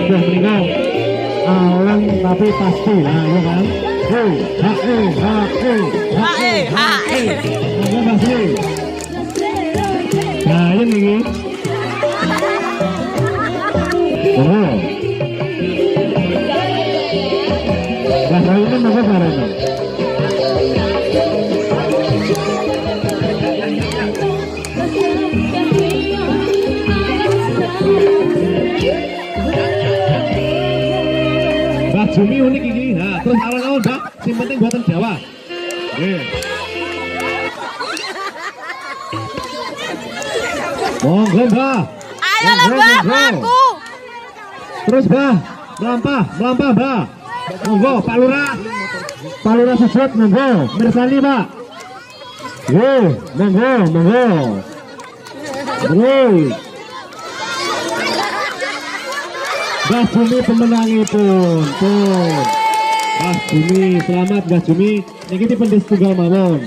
monggo menika alang tapi pasti lah ya kan. Monggo Mas Wi. Nah ini oh Mas ini monggo bareng. Mbak Jumi unik ini, nah terus awal-awal Mbak, yang penting buatan Jawa. Monggo Mbak. Ayo lah Mbak, aku. Terus Mbak, melampah Mbak. Monggo Pak Lurah sesut monggo, mirsani Pak. Monggo. Mbak Jumi pemenangipun tuh. Mbak Jumi, selamat Mbak Jumi. Niki dipun tunggal mawon.